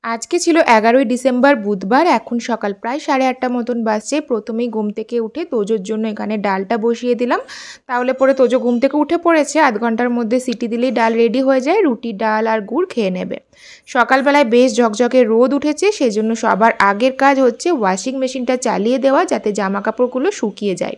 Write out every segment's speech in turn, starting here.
আজকে ছিল 11ই ডিসেম্বর বুধবার। এখন সকাল প্রায় 8:30 মতন বাজছে। প্রথমেই ঘুম থেকে উঠে তোজোর জন্য এখানে ডালটা বসিয়ে দিলাম। তাহলে পরে তোজো ঘুম থেকে উঠে পড়েছে, আধ ঘন্টার মধ্যে সিটি দিলেই ডাল রেডি হয়ে যায়। রুটি, ডাল আর গুড় খেয়ে নেবে। সকালবেলায় বেশ ঝকঝকে রোদ উঠেছে, সেজন্য সবার আগের কাজ হচ্ছে ওয়াশিং মেশিনটা চালিয়ে দেওয়া, যাতে জামা কাপড়গুলো শুকিয়ে যায়।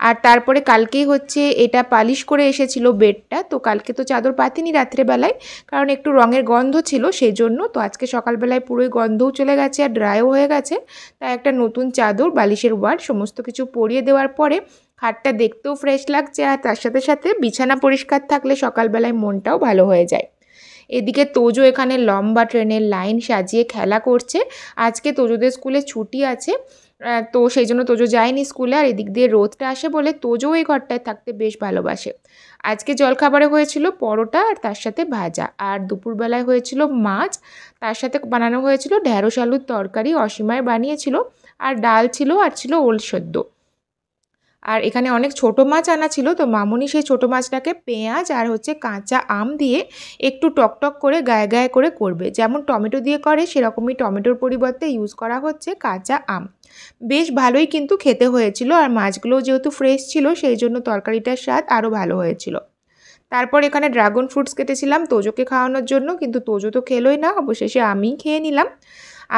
আর তারপরে কালকেই হচ্ছে এটা পালিশ করে এসেছিল বেডটা, তো কালকে তো চাদর পাতিনি রাত্রেবেলায়, কারণ একটু রঙের গন্ধ ছিল সেই জন্য। তো আজকে সকালবেলায় পুরোই গন্ধও চলে গেছে আর ড্রাইও হয়ে গেছে। তাই একটা নতুন চাদর, বালিশের ওয়ার সমস্ত কিছু পরিয়ে দেওয়ার পরে খাটটা দেখতেও ফ্রেশ লাগছে, আর তার সাথে সাথে বিছানা পরিষ্কার থাকলে সকালবেলায় মনটাও ভালো হয়ে যায়। এদিকে তোজো এখানে লম্বা ট্রেনের লাইন সাজিয়ে খেলা করছে। আজকে তোজোদের স্কুলে ছুটি আছে, তো সেই জন্য তোজো যায়নি স্কুলে। আর এদিক দিয়ে রোদটা আসে বলে তোজো এই ঘরটায় থাকতে বেশ ভালোবাসে। আজকে জলখাবারে হয়েছিল পরোটা আর তার সাথে ভাজা, আর দুপুরবেলায় হয়েছিল মাছ, তার সাথে বানানো হয়েছিল ঢ্যাঁড়স আলুর তরকারি, অসীমায় বানিয়েছিল। আর ডাল ছিল, আর ছিল ওল সেদ্ধ। আর এখানে অনেক ছোট মাছ আনা ছিল, তো মামুনি সেই ছোট মাছটাকে পেঁয়াজ আর হচ্ছে কাঁচা আম দিয়ে একটু টকটক করে গায়ে গায়ে করে করবে। যেমন টমেটো দিয়ে করে সেরকমই টমেটোর পরিবর্তে ইউজ করা হচ্ছে কাঁচা আম। বেশ ভালোই কিন্তু খেতে হয়েছিল, আর মাছগুলোও যেহেতু ফ্রেশ ছিল সেই জন্য তরকারিটার স্বাদ আরও ভালো হয়েছিল। তারপর এখানে ড্রাগন ফ্রুটস কেটেছিলাম তোজোকে খাওয়ানোর জন্য, কিন্তু তোজো তো খেলোই না, অবশেষে আমিই খেয়ে নিলাম।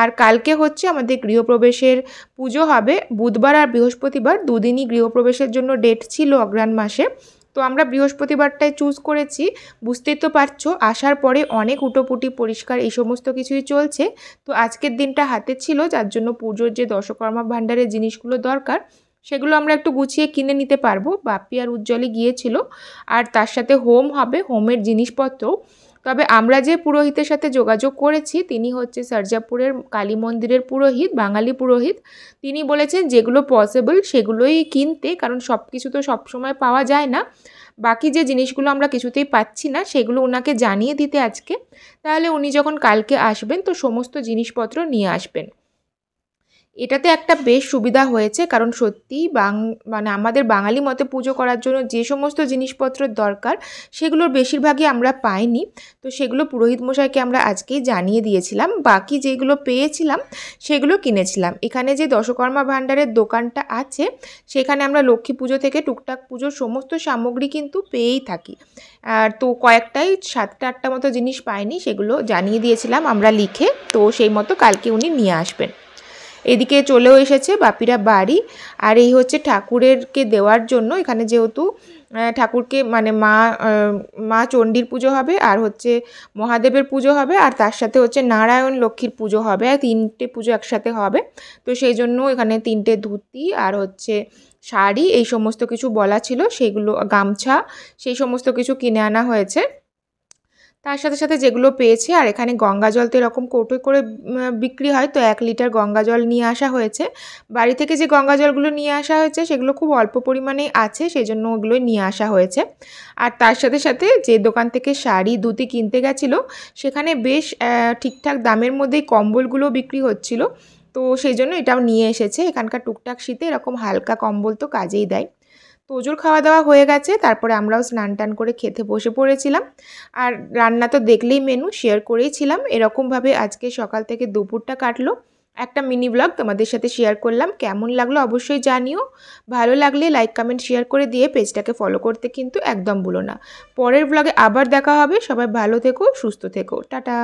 আর কালকে হচ্ছে আমাদের গৃহপ্রবেশের পুজো হবে। বুধবার আর বৃহস্পতিবার দুদিনই গৃহপ্রবেশের জন্য ডেট ছিল অগ্রহায়ণ মাসে। তো আমরা বৃহস্পতিবারটাই চুজ করেছি। বুঝতেই তো পারছো, আসার পরে অনেক উটোপুটি পরিষ্কার এই সমস্ত কিছুই চলছে। তো আজকের দিনটা হাতে ছিল, যার জন্য পুজোর যে দশকর্মা ভাণ্ডারের জিনিসগুলো দরকার সেগুলো আমরা একটু গুছিয়ে কিনে নিতে পারবো। বাপি আর উজ্জ্বলে গিয়েছিল, আর তার সাথে হোম হবে, হোমের জিনিসপত্র। তবে আমরা যে পুরোহিতের সাথে যোগাযোগ করেছি তিনি হচ্ছে সারজাপুরের কালী মন্দিরের পুরোহিত, বাঙালি পুরোহিত। তিনি বলেছেন যেগুলো পসিবল সেগুলোই কিনতে, কারণ সব কিছু তো সবসময় পাওয়া যায় না। বাকি যে জিনিসগুলো আমরা কিছুতেই পাচ্ছি না সেগুলো ওনাকে জানিয়ে দিতে আজকে। তাহলে উনি যখন কালকে আসবেন তো সমস্ত জিনিসপত্র নিয়ে আসবেন। এটাতে একটা বেশ সুবিধা হয়েছে, কারণ সত্যিই মানে আমাদের বাঙালি মতে পুজো করার জন্য যে সমস্ত জিনিসপত্রের দরকার সেগুলোর বেশিরভাগই আমরা পাইনি। তো সেগুলো পুরোহিত মশাইকে আমরা আজকেই জানিয়ে দিয়েছিলাম। বাকি যেগুলো পেয়েছিলাম সেগুলো কিনেছিলাম। এখানে যে দশকর্মা ভাণ্ডারের দোকানটা আছে সেখানে আমরা লক্ষ্মী পুজো থেকে টুকটাক পুজোর সমস্ত সামগ্রী কিন্তু পেয়েই থাকি। আর তো কয়েকটাই 7-8টা মতো জিনিস পাইনি, সেগুলো জানিয়ে দিয়েছিলাম আমরা লিখে। তো সেই মতো কালকে উনি নিয়ে আসবেন। এদিকে চলেও এসেছে বাপিরা বাড়ি। আর এই হচ্ছে ঠাকুরেরকে দেওয়ার জন্য, এখানে যেহেতু ঠাকুরকে মানে মা চণ্ডীর পুজো হবে, আর হচ্ছে মহাদেবের পুজো হবে, আর তার সাথে হচ্ছে নারায়ণ লক্ষ্মীর পুজো হবে, আর 3টে পুজো একসাথে হবে। তো সেই জন্য এখানে 3টে ধুতি আর হচ্ছে শাড়ি এই সমস্ত কিছু বলা ছিল, সেগুলো গামছা সেই সমস্ত কিছু কিনে আনা হয়েছে। তার সাথে সাথে যেগুলো পেয়েছে, আর এখানে গঙ্গা জল তো এরকম কৌটোয় করে বিক্রি হয়, তো 1 লিটার গঙ্গা জল নিয়ে আসা হয়েছে। বাড়ি থেকে যে গঙ্গা জলগুলো নিয়ে আসা হয়েছে সেগুলো খুব অল্প পরিমাণেই আছে, সেই জন্য ওগুলোই নিয়ে আসা হয়েছে। আর তার সাথে সাথে যে দোকান থেকে শাড়ি ধুতি কিনতে গেছিলো সেখানে বেশ ঠিকঠাক দামের মধ্যেই কম্বলগুলো বিক্রি হচ্ছিল, তো সেই জন্য এটাও নিয়ে এসেছে। এখানকার টুকটাক শীতে এরকম হালকা কম্বল তো কাজেই দেয়। তোজোর খাওয়া দাওয়া হয়ে গেছে, তারপরে আমরাও স্নান টান করে খেতে বসে পড়েছিলাম। আর রান্না তো দেখলেই, মেনু শেয়ার করেইছিলাম। এরকমভাবে আজকে সকাল থেকে দুপুরটা কাটলো। একটা মিনি ব্লগ তোমাদের সাথে শেয়ার করলাম। কেমন লাগলো অবশ্যই জানিও। ভালো লাগলে লাইক কমেন্ট শেয়ার করে দিয়ে পেজটাকে ফলো করতে কিন্তু একদম ভুলো না। পরের ব্লগে আবার দেখা হবে। সবাই ভালো থেকো, সুস্থ থেকো, টাটা।